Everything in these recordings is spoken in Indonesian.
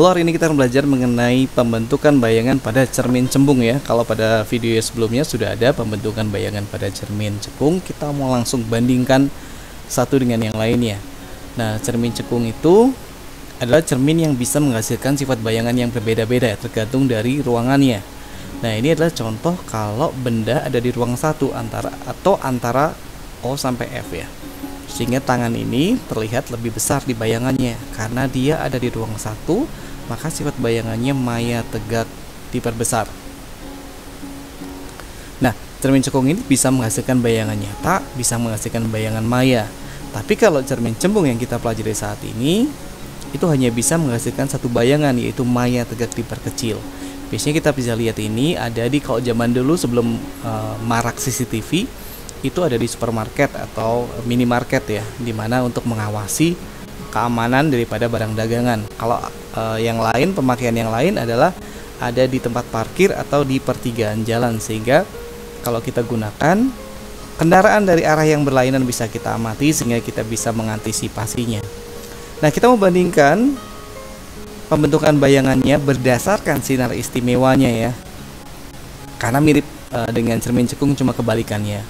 Halo, hari ini kita akan belajar mengenai pembentukan bayangan pada cermin cembung ya. Kalau pada video sebelumnya sudah ada pembentukan bayangan pada cermin cekung, kita mau langsung bandingkan satu dengan yang lainnya. Nah, cermin cekung itu adalah cermin yang bisa menghasilkan sifat bayangan yang berbeda-beda tergantung dari ruangannya. Nah, ini adalah contoh kalau benda ada di ruang satu antara O sampai F ya. Sehingga tangan ini terlihat lebih besar di bayangannya karena dia ada di ruang satu, maka sifat bayangannya maya tegak diperbesar. Nah, cermin cekung ini bisa menghasilkan bayangan nyata, bisa menghasilkan bayangan maya. Tapi kalau cermin cembung yang kita pelajari saat ini, itu hanya bisa menghasilkan satu bayangan, yaitu maya tegak diperkecil. Biasanya kita bisa lihat ini ada di, kalau zaman dulu sebelum marak CCTV, itu ada di supermarket atau minimarket ya, dimana untuk mengawasi keamanan daripada barang dagangan. Kalau yang lain, pemakaian yang lain adalah ada di tempat parkir atau di pertigaan jalan, sehingga kalau kita gunakan kendaraan dari arah yang berlainan bisa kita amati sehingga kita bisa mengantisipasinya. Nah, kita mau bandingkan pembentukan bayangannya berdasarkan sinar istimewanya ya, karena mirip dengan cermin cekung, cuma kebalikannya.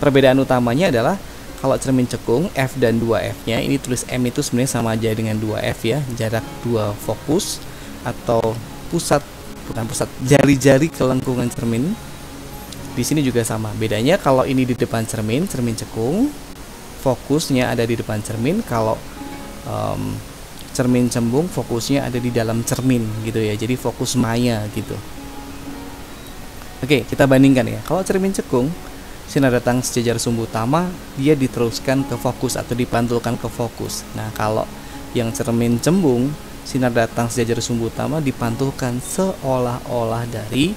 Perbedaan utamanya adalah kalau cermin cekung F dan 2F nya ini tulis M itu sebenarnya sama aja dengan 2F ya, jarak dua fokus atau bukan pusat jari-jari ke lengkungan cermin. Di sini juga sama. Bedanya kalau ini di depan cermin cekung, fokusnya ada di depan cermin. Kalau cermin cembung fokusnya ada di dalam cermin gitu ya. Jadi fokus maya gitu. Oke, kita bandingkan ya. Kalau cermin cekung, sinar datang sejajar sumbu utama, dia diteruskan ke fokus atau dipantulkan ke fokus. Nah, kalau yang cermin cembung, sinar datang sejajar sumbu utama dipantulkan seolah-olah dari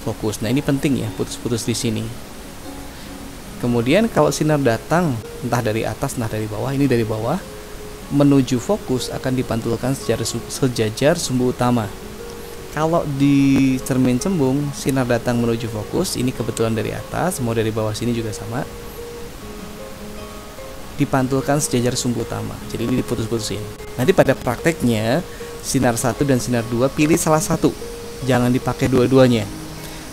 fokus. Nah, ini penting ya, putus-putus di sini. Kemudian kalau sinar datang entah dari atas entah dari bawah, ini dari bawah menuju fokus akan dipantulkan sejajar sumbu utama. Kalau di cermin cembung, sinar datang menuju fokus, ini kebetulan dari atas, mau dari bawah sini juga sama, dipantulkan sejajar sumbu utama. Jadi ini diputus-putusin. Nanti pada prakteknya, sinar 1 dan sinar 2 pilih salah satu, jangan dipakai dua-duanya.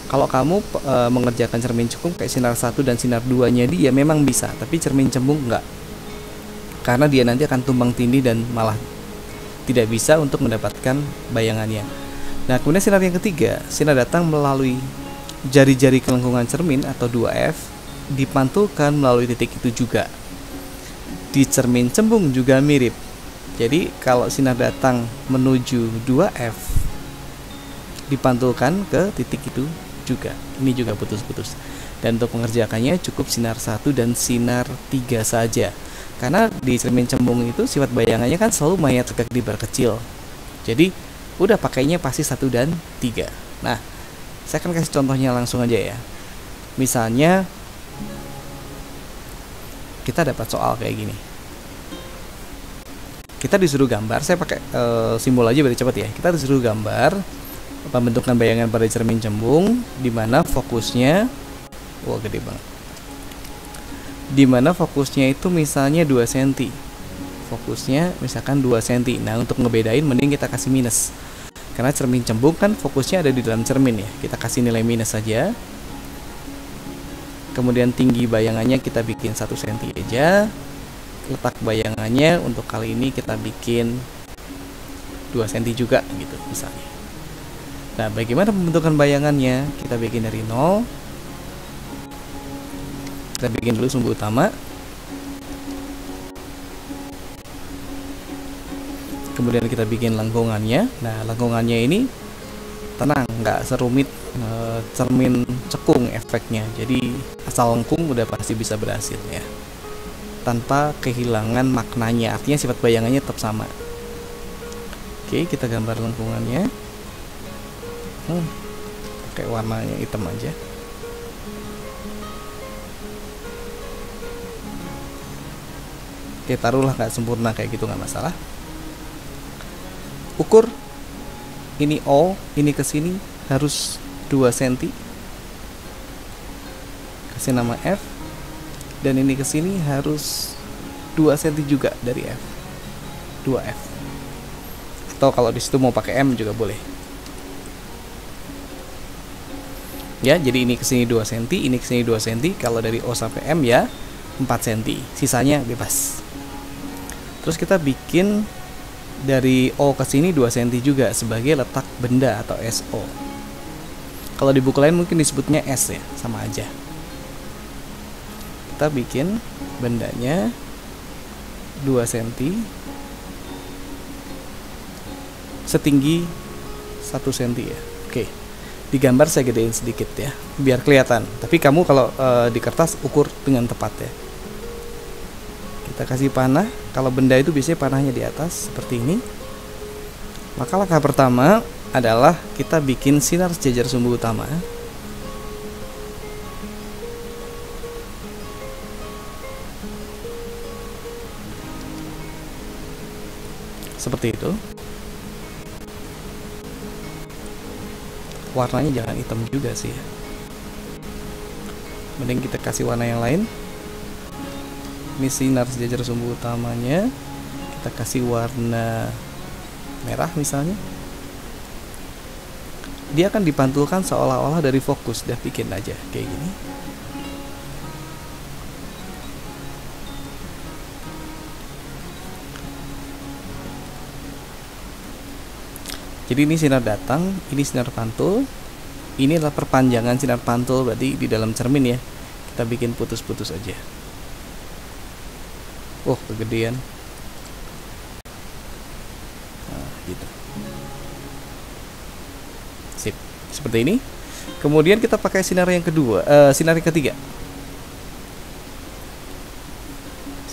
Kalau kamu mengerjakan cermin cekung kayak sinar 1 dan sinar 2 nya dia memang bisa, tapi cermin cembung enggak. Karena dia nanti akan tumbang tindih dan malah tidak bisa untuk mendapatkan bayangannya. Nah, kemudian sinar yang ketiga, sinar datang melalui jari-jari kelengkungan cermin atau 2F, dipantulkan melalui titik itu juga. Di cermin cembung juga mirip. Jadi kalau sinar datang menuju 2F, dipantulkan ke titik itu juga. Ini juga putus-putus. Dan untuk mengerjakannya cukup sinar 1 dan sinar 3 saja. Karena di cermin cembung itu sifat bayangannya kan selalu maya tegak diperkecil. Jadi udah pakainya pasti 1 dan 3. Nah, saya akan kasih contohnya langsung aja ya. Misalnya kita dapat soal kayak gini. Kita disuruh gambar, saya pakai simbol aja biar cepat ya. Kita disuruh gambar pembentukan bayangan pada cermin cembung di mana fokusnya gede banget. Di mana fokusnya itu misalnya 2 cm. Fokusnya misalkan 2 cm. Nah, untuk ngebedain mending kita kasih minus. Karena cermin cembung kan fokusnya ada di dalam cermin ya. Kita kasih nilai minus saja. Kemudian tinggi bayangannya kita bikin 1 cm aja. Letak bayangannya untuk kali ini kita bikin 2 cm juga gitu misalnya. Nah, bagaimana pembentukan bayangannya? Kita bikin dari 0. Kita bikin dulu sumbu utama. Kemudian kita bikin lengkungannya. Nah, lengkungannya ini tenang, nggak serumit cermin cekung efeknya. Jadi asal lengkung udah pasti bisa berhasil ya, tanpa kehilangan maknanya. Artinya sifat bayangannya tetap sama. Oke, kita gambar lengkungannya. Pakai warnanya hitam aja. Oke, taruhlah nggak sempurna kayak gitu, nggak masalah. Ukur ini O, ini ke sini harus 2 cm. Kasih nama F. Dan ini ke sini harus 2 cm juga dari F. 2F. atau kalau di situ mau pakai M juga boleh. Ya, jadi ini ke sini 2 cm, ini ke sini 2 cm. Kalau dari O sampai M ya 4 cm. Sisanya bebas. Terus kita bikin dari O ke sini 2 cm juga sebagai letak benda atau SO. Kalau di buku lain mungkin disebutnya S ya, sama aja. Kita bikin bendanya 2 cm setinggi 1 cm ya. Oke. Di gambar saya gedein sedikit ya, biar kelihatan. Tapi kamu kalau di kertas ukur dengan tepat ya. Kita kasih panah. Kalau benda itu biasanya panahnya di atas seperti ini. Maka langkah pertama adalah kita bikin sinar sejajar sumbu utama. Seperti itu. Warnanya jangan hitam juga sih ya. Mending kita kasih warna yang lain. Ini sinar sejajar sumbu utamanya. Kita kasih warna merah misalnya. Dia akan dipantulkan seolah-olah dari fokus. Dah bikin aja kayak gini. Jadi ini sinar datang, ini sinar pantul. Ini adalah perpanjangan sinar pantul, berarti di dalam cermin ya. Kita bikin putus-putus aja. Oh, kegedean. Nah, gitu. Sip, seperti ini. Kemudian kita pakai sinar yang kedua, sinar yang ketiga.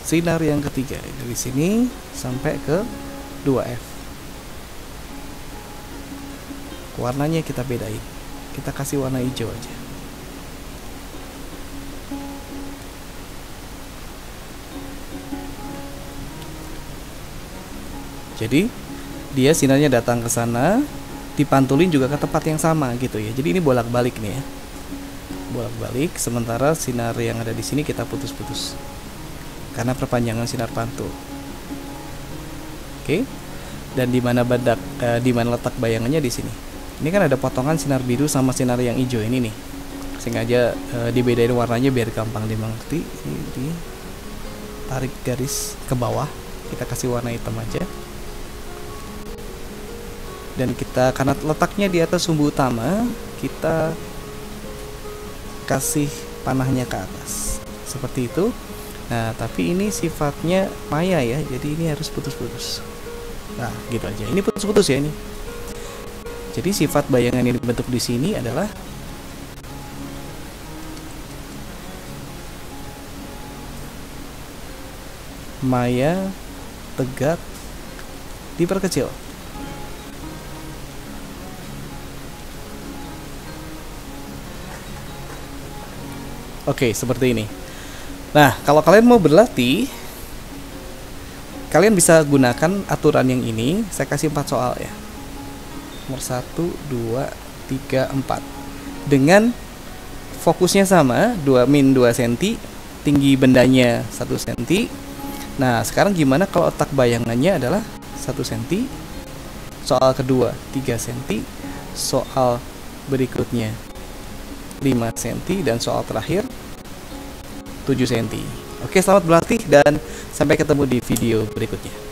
Sinar yang ketiga dari sini sampai ke 2F. Warnanya kita bedain. Kita kasih warna hijau aja. Jadi dia sinarnya datang ke sana, dipantulin juga ke tempat yang sama gitu ya. Jadi ini bolak-balik nih ya. Bolak-balik, sementara sinar yang ada di sini kita putus-putus. Karena perpanjangan sinar pantul. Oke. Dan di mana letak bayangannya di sini. Ini kan ada potongan sinar biru sama sinar yang hijau ini nih. Sengaja dibedain warnanya biar gampang dimengerti. Ini ditarik garis ke bawah. Kita kasih warna hitam aja. Dan kita, karena letaknya di atas sumbu utama, kita kasih panahnya ke atas. Seperti itu. Nah, tapi ini sifatnya maya ya. Jadi ini harus putus-putus. Nah, gitu aja. Ini putus-putus ya ini. Jadi sifat bayangan yang dibentuk di sini adalah maya tegak diperkecil. Oke, seperti ini. Nah, kalau kalian mau berlatih, kalian bisa gunakan aturan yang ini. Saya kasih 4 soal ya. Nomor 1, 2, 3, 4. Dengan fokusnya sama, 2 cm, tinggi bendanya 1 cm. Nah, sekarang gimana kalau letak bayangannya adalah 1 cm? Soal kedua 3 cm, soal berikutnya 5 cm, dan soal terakhir 7 cm. Oke, selamat berlatih dan sampai ketemu di video berikutnya.